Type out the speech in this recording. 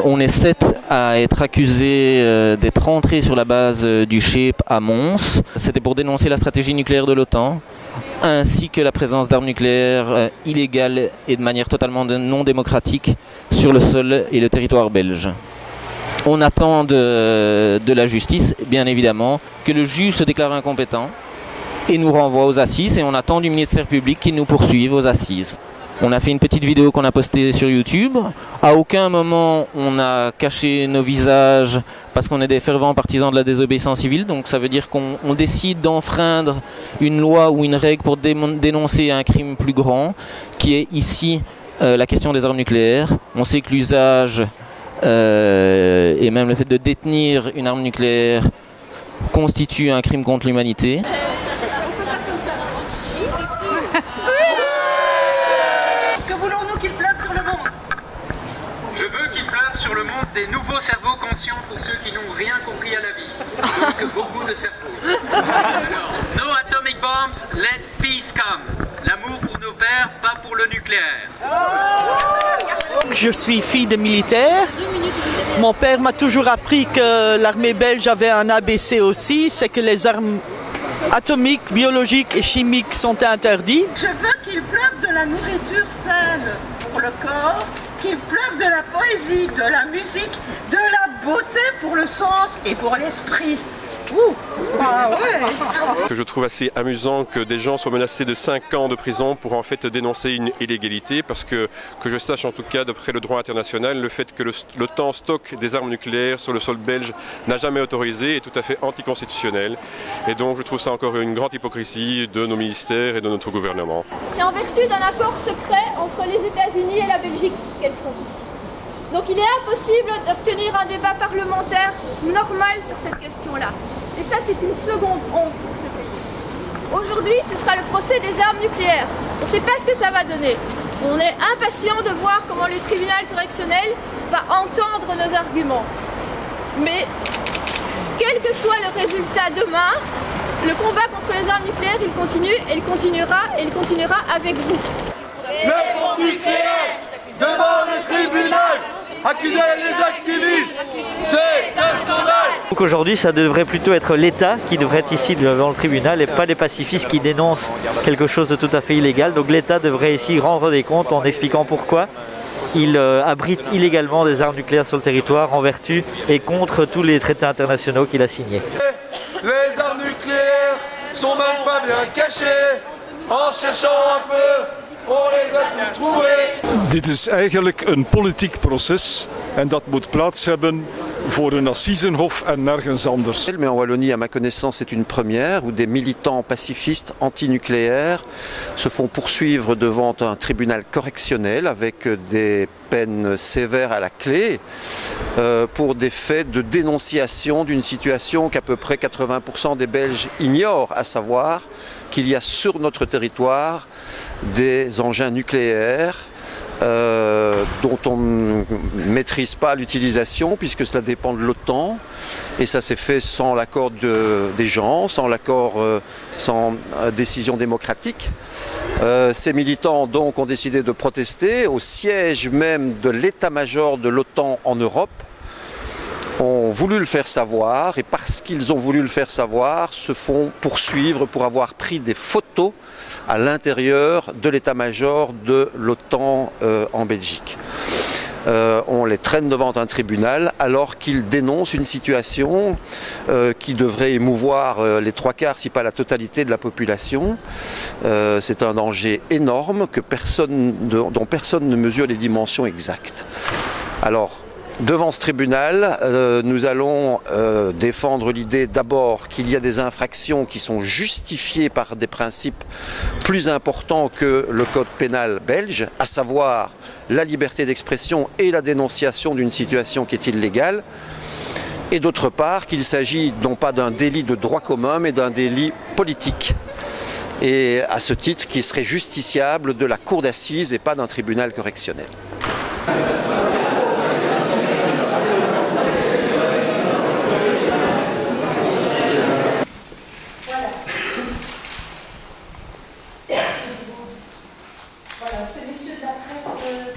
On est 7 à être accusés d'être rentrés sur la base du SHAPE à Mons. C'était pour dénoncer la stratégie nucléaire de l'OTAN, ainsi que la présence d'armes nucléaires illégales et de manière totalement non démocratique sur le sol et le territoire belge. On attend de la justice, bien évidemment, que le juge se déclare incompétent et nous renvoie aux assises, et on attend du ministère public qu'il nous poursuive aux assises. On a fait une petite vidéo qu'on a postée sur YouTube. À aucun moment on a caché nos visages parce qu'on est des fervents partisans de la désobéissance civile. Donc ça veut dire qu'on décide d'enfreindre une loi ou une règle pour dénoncer un crime plus grand, qui est ici la question des armes nucléaires. On sait que l'usage et même le fait de détenir une arme nucléaire constitue un crime contre l'humanité. Sur le monde des nouveaux cerveaux conscients pour ceux qui n'ont rien compris à la vie. Donc beaucoup de cerveaux. Alors, no atomic bombs, let peace come. L'amour pour nos pères, pas pour le nucléaire. Je suis fille de militaire. Mon père m'a toujours appris que l'armée belge avait un ABC aussi, c'est que les armes atomiques, biologiques et chimiques sont interdites. Je veux qu'il pleuve de la nourriture saine pour le corps, qu'il pleuve de la poésie, de la musique, de la beauté pour le sens et pour l'esprit. Ah ouais. Que je trouve assez amusant que des gens soient menacés de 5 ans de prison pour en fait dénoncer une illégalité, parce que je sache en tout cas, d'après le droit international, le fait que l'OTAN stocke des armes nucléaires sur le sol belge n'a jamais autorisé, est tout à fait anticonstitutionnel. Et donc je trouve ça encore une grande hypocrisie de nos ministères et de notre gouvernement. C'est en vertu d'un accord secret entre les États-Unis et la Belgique qu'elles sont ici. Donc il est impossible d'obtenir un débat parlementaire normal sur cette question-là. Et ça, c'est une seconde honte pour ce pays. Aujourd'hui, ce sera le procès des armes nucléaires. On ne sait pas ce que ça va donner. On est impatient de voir comment le tribunal correctionnel va entendre nos arguments. Mais, quel que soit le résultat demain, le combat contre les armes nucléaires, il continue et il continuera avec vous. Le bombe nucléaire devant le tribunal, accuser les activistes, c'est un scandale. Donc aujourd'hui, ça devrait plutôt être l'État qui devrait être ici devant le tribunal et pas les pacifistes qui dénoncent quelque chose de tout à fait illégal. Donc l'État devrait ici rendre des comptes en expliquant pourquoi il abrite illégalement des armes nucléaires sur le territoire en vertu et contre tous les traités internationaux qu'il a signés. Les armes nucléaires sont même pas bien cachées. En cherchant un peu, on les a tous trouvées. Dit is eigenlijk een politiek proces en dat moet plaats hebben voor een assisenhof en nergens anders. Mais en Wallonie, à ma connaissance, c'est une première où des militants pacifistes antinucléaires se font poursuivre devant un tribunal correctionnel avec des peines sévères à la clé pour des faits de dénonciation d'une situation qu'à peu près 80% des Belges ignorent, à savoir qu'il y a sur notre territoire des engins nucléaires dont on ne maîtrise pas l'utilisation puisque cela dépend de l'OTAN et ça s'est fait sans l'accord des gens, sans décision démocratique. Ces militants donc ont décidé de protester au siège même de l'état-major de l'OTAN en Europe, ont voulu le faire savoir et parce qu'ils ont voulu le faire savoir se font poursuivre pour avoir pris des photos à l'intérieur de l'état-major de l'OTAN en Belgique. On les traîne devant un tribunal alors qu'ils dénoncent une situation qui devrait émouvoir les 3/4, si pas la totalité de la population. C'est un danger énorme dont personne ne mesure les dimensions exactes. Alors, devant ce tribunal, nous allons défendre l'idée d'abord qu'il y a des infractions qui sont justifiées par des principes plus importants que le code pénal belge, à savoir la liberté d'expression et la dénonciation d'une situation qui est illégale, et d'autre part qu'il s'agit non pas d'un délit de droit commun mais d'un délit politique. Et à ce titre qui serait justiciable de la cour d'assises et pas d'un tribunal correctionnel. Voilà, c'est monsieur de la presse.